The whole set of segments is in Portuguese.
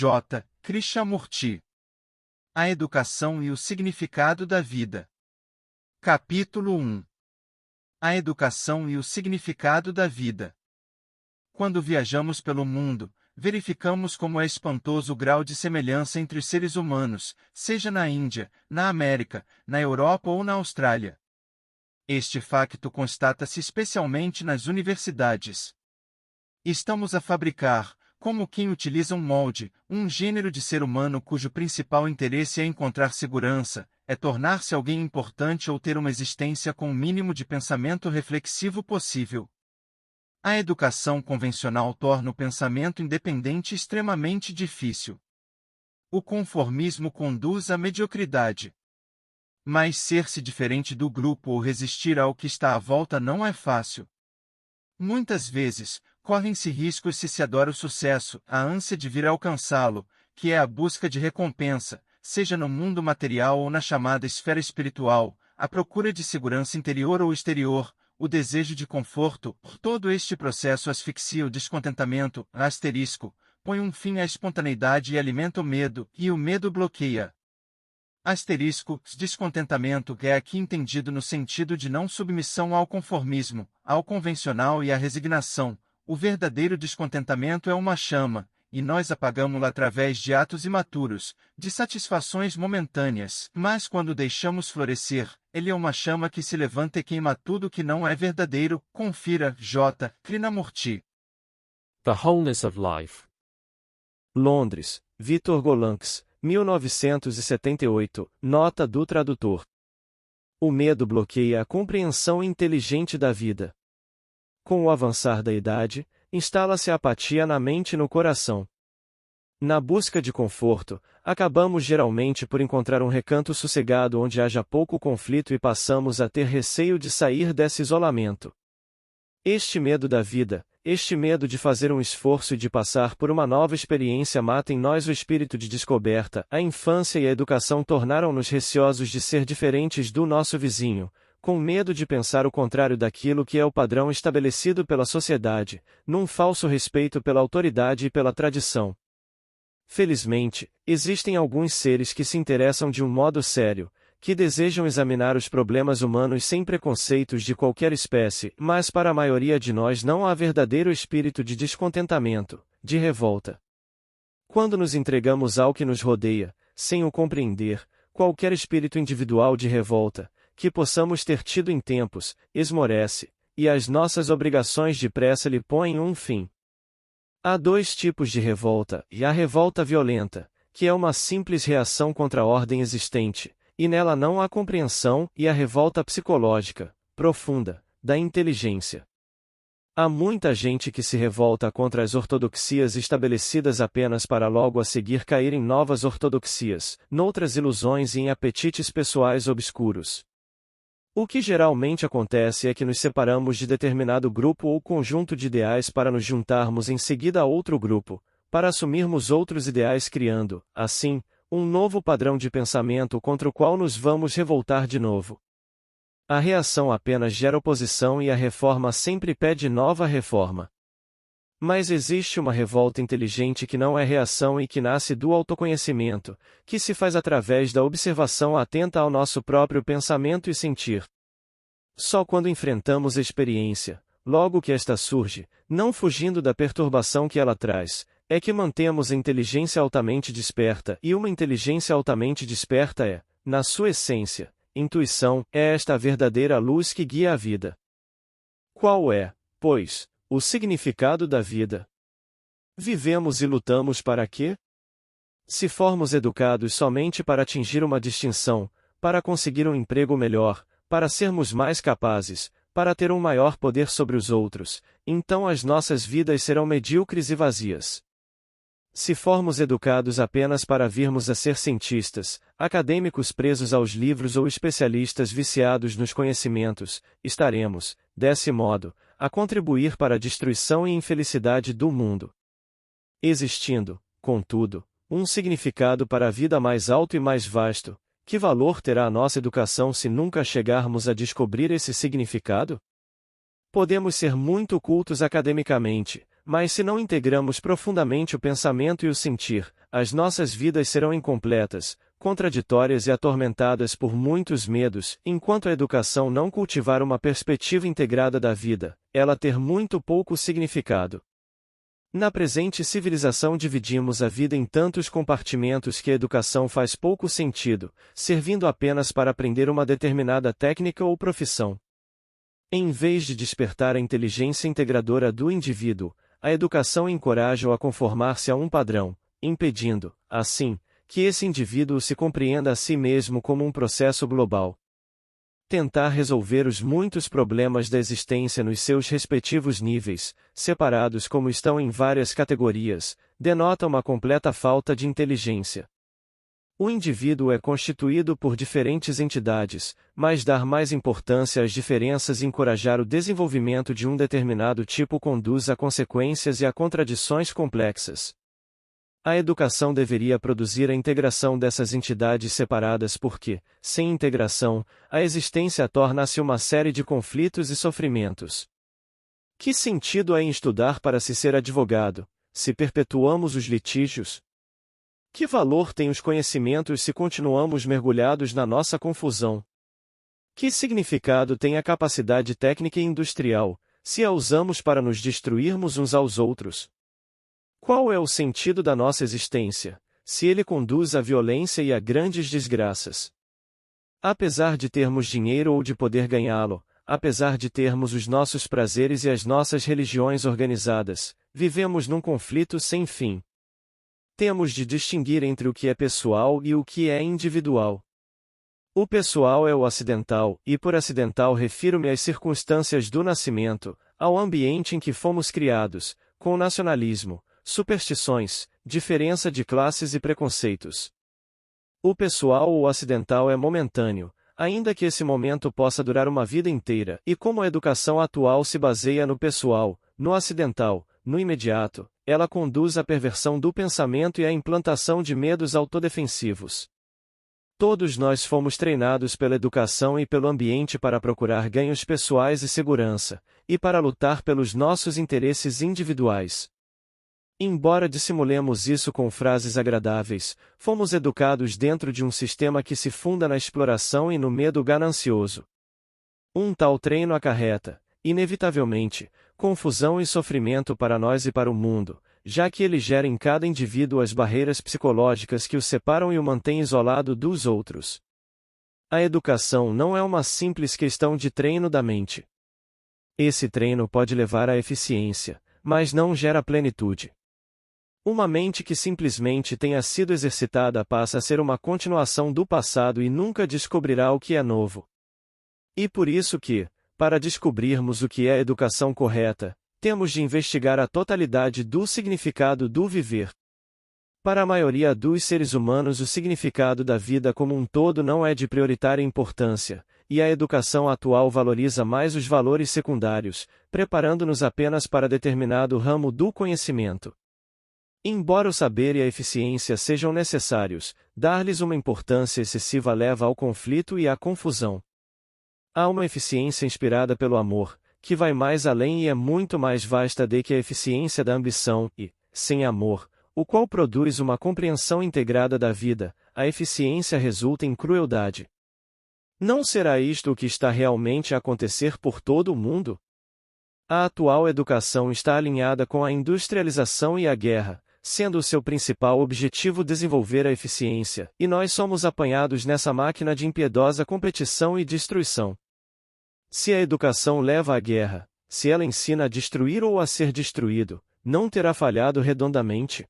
J. Krishnamurti. A educação e o significado da vida. Capítulo 1. A educação e o significado da vida. Quando viajamos pelo mundo, verificamos como é espantoso o grau de semelhança entre os seres humanos, seja na Índia, na América, na Europa ou na Austrália. Este facto constata-se especialmente nas universidades. Estamos a fabricar, como quem utiliza um molde, um gênero de ser humano cujo principal interesse é encontrar segurança, é tornar-se alguém importante ou ter uma existência com o mínimo de pensamento reflexivo possível. A educação convencional torna o pensamento independente extremamente difícil. O conformismo conduz à mediocridade. Mas ser-se diferente do grupo ou resistir ao que está à volta não é fácil. Muitas vezes, correm-se riscos se adora o sucesso, a ânsia de vir a alcançá-lo, que é a busca de recompensa, seja no mundo material ou na chamada esfera espiritual, a procura de segurança interior ou exterior, o desejo de conforto. Todo este processo asfixia o descontentamento, põe um fim à espontaneidade e alimenta o medo, e o medo bloqueia. Descontentamento é aqui entendido no sentido de não submissão ao conformismo, ao convencional e à resignação. O verdadeiro descontentamento é uma chama, e nós apagamo-la através de atos imaturos, de satisfações momentâneas. Mas quando deixamos florescer, ele é uma chama que se levanta e queima tudo que não é verdadeiro. Confira J. Krishnamurti. The Wholeness of Life. Londres, Victor Gollancz, 1978, nota do tradutor. O medo bloqueia a compreensão inteligente da vida. Com o avançar da idade, instala-se a apatia na mente e no coração. Na busca de conforto, acabamos geralmente por encontrar um recanto sossegado onde haja pouco conflito e passamos a ter receio de sair desse isolamento. Este medo da vida, este medo de fazer um esforço e de passar por uma nova experiência mata em nós o espírito de descoberta. A infância e a educação tornaram-nos receosos de ser diferentes do nosso vizinho, com medo de pensar o contrário daquilo que é o padrão estabelecido pela sociedade, num falso respeito pela autoridade e pela tradição. Felizmente, existem alguns seres que se interessam de um modo sério, que desejam examinar os problemas humanos sem preconceitos de qualquer espécie, mas para a maioria de nós não há verdadeiro espírito de descontentamento, de revolta. Quando nos entregamos ao que nos rodeia, sem o compreender, qualquer espírito individual de revolta, que possamos ter tido em tempos, esmorece, e as nossas obrigações depressa lhe põem um fim. Há dois tipos de revolta, e a revolta violenta, que é uma simples reação contra a ordem existente, e nela não há compreensão, e a revolta psicológica, profunda, da inteligência. Há muita gente que se revolta contra as ortodoxias estabelecidas apenas para logo a seguir cair em novas ortodoxias, noutras ilusões e em apetites pessoais obscuros. O que geralmente acontece é que nos separamos de determinado grupo ou conjunto de ideais para nos juntarmos em seguida a outro grupo, para assumirmos outros ideais criando, assim, um novo padrão de pensamento contra o qual nos vamos revoltar de novo. A reação apenas gera oposição e a reforma sempre pede nova reforma. Mas existe uma revolta inteligente que não é reação e que nasce do autoconhecimento, que se faz através da observação atenta ao nosso próprio pensamento e sentir. Só quando enfrentamos a experiência, logo que esta surge, não fugindo da perturbação que ela traz, é que mantemos a inteligência altamente desperta, e uma inteligência altamente desperta é, na sua essência, intuição, é esta a verdadeira luz que guia a vida. Qual é, pois, o significado da vida? Vivemos e lutamos para quê? Se formos educados somente para atingir uma distinção, para conseguir um emprego melhor, para sermos mais capazes, para ter um maior poder sobre os outros, então as nossas vidas serão medíocres e vazias. Se formos educados apenas para virmos a ser cientistas, acadêmicos presos aos livros ou especialistas viciados nos conhecimentos, estaremos, desse modo, a contribuir para a destruição e infelicidade do mundo. Existindo, contudo, um significado para a vida mais alto e mais vasto, que valor terá a nossa educação se nunca chegarmos a descobrir esse significado? Podemos ser muito cultos academicamente, mas se não integramos profundamente o pensamento e o sentir, as nossas vidas serão incompletas, contraditórias e atormentadas por muitos medos, enquanto a educação não cultivar uma perspectiva integrada da vida, ela ter muito pouco significado. Na presente civilização dividimos a vida em tantos compartimentos que a educação faz pouco sentido, servindo apenas para aprender uma determinada técnica ou profissão. Em vez de despertar a inteligência integradora do indivíduo, a educação encoraja-o a conformar-se a um padrão, impedindo, assim, que esse indivíduo se compreenda a si mesmo como um processo global. Tentar resolver os muitos problemas da existência nos seus respectivos níveis, separados como estão em várias categorias, denota uma completa falta de inteligência. O indivíduo é constituído por diferentes entidades, mas dar mais importância às diferenças e encorajar o desenvolvimento de um determinado tipo conduz a consequências e a contradições complexas. A educação deveria produzir a integração dessas entidades separadas porque, sem integração, a existência torna-se uma série de conflitos e sofrimentos. Que sentido há em estudar para se ser advogado, se perpetuamos os litígios? Que valor têm os conhecimentos se continuamos mergulhados na nossa confusão? Que significado tem a capacidade técnica e industrial, se a usamos para nos destruirmos uns aos outros? Qual é o sentido da nossa existência, se ele conduz à violência e a grandes desgraças? Apesar de termos dinheiro ou de poder ganhá-lo, apesar de termos os nossos prazeres e as nossas religiões organizadas, vivemos num conflito sem fim. Temos de distinguir entre o que é pessoal e o que é individual. O pessoal é o acidental, e por acidental refiro-me às circunstâncias do nascimento, ao ambiente em que fomos criados, com nacionalismo, superstições, diferença de classes e preconceitos. O pessoal ou acidental é momentâneo, ainda que esse momento possa durar uma vida inteira, e como a educação atual se baseia no pessoal, no acidental, no imediato, ela conduz à perversão do pensamento e à implantação de medos autodefensivos. Todos nós fomos treinados pela educação e pelo ambiente para procurar ganhos pessoais e segurança, e para lutar pelos nossos interesses individuais. Embora dissimulemos isso com frases agradáveis, fomos educados dentro de um sistema que se funda na exploração e no medo ganancioso. Um tal treino acarreta, inevitavelmente, confusão e sofrimento para nós e para o mundo, já que ele gera em cada indivíduo as barreiras psicológicas que o separam e o mantêm isolado dos outros. A educação não é uma simples questão de treino da mente. Esse treino pode levar à eficiência, mas não gera plenitude. Uma mente que simplesmente tenha sido exercitada passa a ser uma continuação do passado e nunca descobrirá o que é novo. E por isso que, para descobrirmos o que é educação correta, temos de investigar a totalidade do significado do viver. Para a maioria dos seres humanos, o significado da vida como um todo não é de prioritária importância, e a educação atual valoriza mais os valores secundários, preparando-nos apenas para determinado ramo do conhecimento. Embora o saber e a eficiência sejam necessários, dar-lhes uma importância excessiva leva ao conflito e à confusão. Há uma eficiência inspirada pelo amor, que vai mais além e é muito mais vasta do que a eficiência da ambição e, sem amor, o qual produz uma compreensão integrada da vida, a eficiência resulta em crueldade. Não será isto o que está realmente a acontecer por todo o mundo? A atual educação está alinhada com a industrialização e a guerra, sendo o seu principal objetivo desenvolver a eficiência, e nós somos apanhados nessa máquina de impiedosa competição e destruição. Se a educação leva à guerra, se ela ensina a destruir ou a ser destruído, não terá falhado redondamente?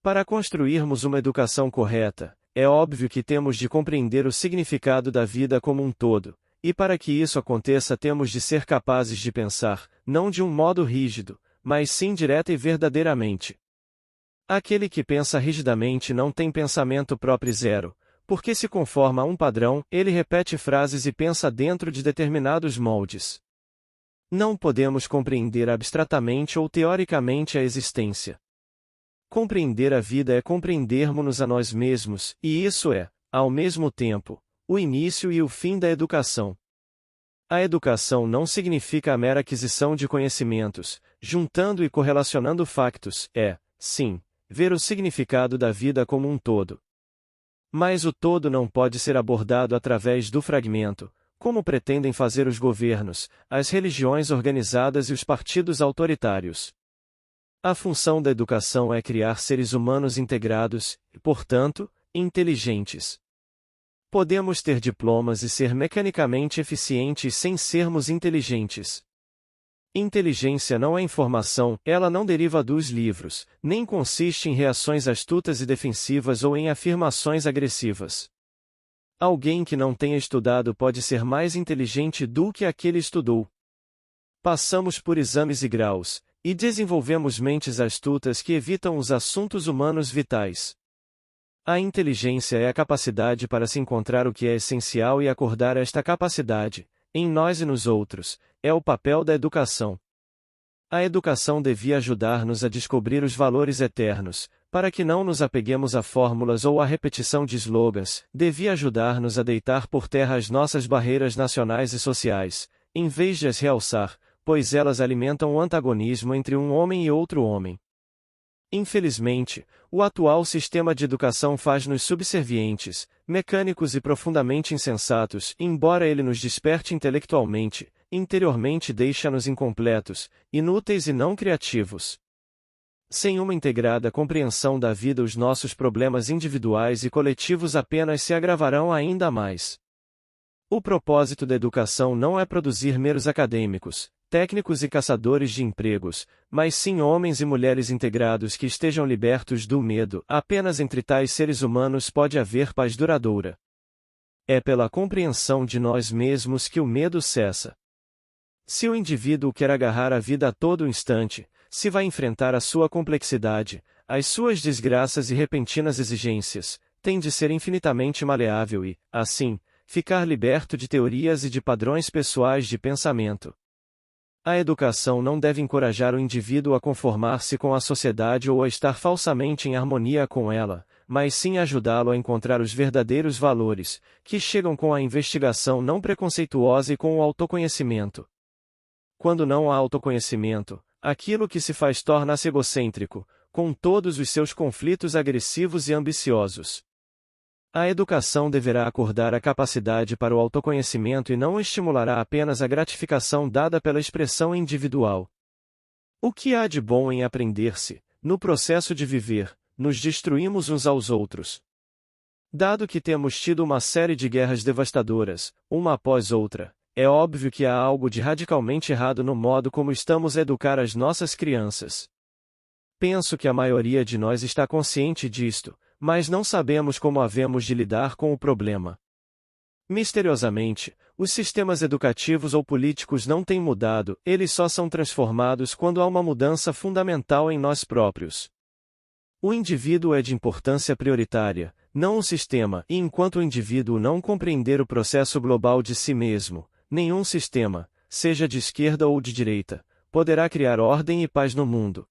Para construirmos uma educação correta, é óbvio que temos de compreender o significado da vida como um todo, e para que isso aconteça temos de ser capazes de pensar, não de um modo rígido, mas sim direta e verdadeiramente. Aquele que pensa rigidamente não tem pensamento próprio zero, porque se conforma a um padrão, ele repete frases e pensa dentro de determinados moldes. Não podemos compreender abstratamente ou teoricamente a existência. Compreender a vida é compreendermos-nos a nós mesmos, e isso é, ao mesmo tempo, o início e o fim da educação. A educação não significa a mera aquisição de conhecimentos, juntando e correlacionando factos, sim, ver o significado da vida como um todo. Mas o todo não pode ser abordado através do fragmento, como pretendem fazer os governos, as religiões organizadas e os partidos autoritários. A função da educação é criar seres humanos integrados, e, portanto, inteligentes. Podemos ter diplomas e ser mecanicamente eficientes sem sermos inteligentes. Inteligência não é informação, ela não deriva dos livros, nem consiste em reações astutas e defensivas ou em afirmações agressivas. Alguém que não tenha estudado pode ser mais inteligente do que aquele estudou. Passamos por exames e graus, e desenvolvemos mentes astutas que evitam os assuntos humanos vitais. A inteligência é a capacidade para se encontrar o que é essencial e acordar esta capacidade, em nós e nos outros, é o papel da educação. A educação devia ajudar-nos a descobrir os valores eternos, para que não nos apeguemos a fórmulas ou à repetição de slogans, devia ajudar-nos a deitar por terra as nossas barreiras nacionais e sociais, em vez de as realçar, pois elas alimentam o antagonismo entre um homem e outro homem. Infelizmente, o atual sistema de educação faz-nos subservientes, mecânicos e profundamente insensatos, embora ele nos desperte intelectualmente, interiormente deixa-nos incompletos, inúteis e não criativos. Sem uma integrada compreensão da vida, os nossos problemas individuais e coletivos apenas se agravarão ainda mais. O propósito da educação não é produzir meros acadêmicos, técnicos e caçadores de empregos, mas sim homens e mulheres integrados que estejam libertos do medo. Apenas entre tais seres humanos pode haver paz duradoura. É pela compreensão de nós mesmos que o medo cessa. Se o indivíduo quer agarrar a vida a todo instante, se vai enfrentar a sua complexidade, as suas desgraças e repentinas exigências, tem de ser infinitamente maleável e, assim, ficar liberto de teorias e de padrões pessoais de pensamento. A educação não deve encorajar o indivíduo a conformar-se com a sociedade ou a estar falsamente em harmonia com ela, mas sim ajudá-lo a encontrar os verdadeiros valores, que chegam com a investigação não preconceituosa e com o autoconhecimento. Quando não há autoconhecimento, aquilo que se faz torna-se egocêntrico, com todos os seus conflitos agressivos e ambiciosos. A educação deverá acordar a capacidade para o autoconhecimento e não estimulará apenas a gratificação dada pela expressão individual. O que há de bom em aprender-se, no processo de viver, nos destruímos uns aos outros? Dado que temos tido uma série de guerras devastadoras, uma após outra, é óbvio que há algo de radicalmente errado no modo como estamos a educar as nossas crianças. Penso que a maioria de nós está consciente disto, mas não sabemos como havemos de lidar com o problema. Misteriosamente, os sistemas educativos ou políticos não têm mudado, eles só são transformados quando há uma mudança fundamental em nós próprios. O indivíduo é de importância prioritária, não o sistema, e enquanto o indivíduo não compreender o processo global de si mesmo, nenhum sistema, seja de esquerda ou de direita, poderá criar ordem e paz no mundo.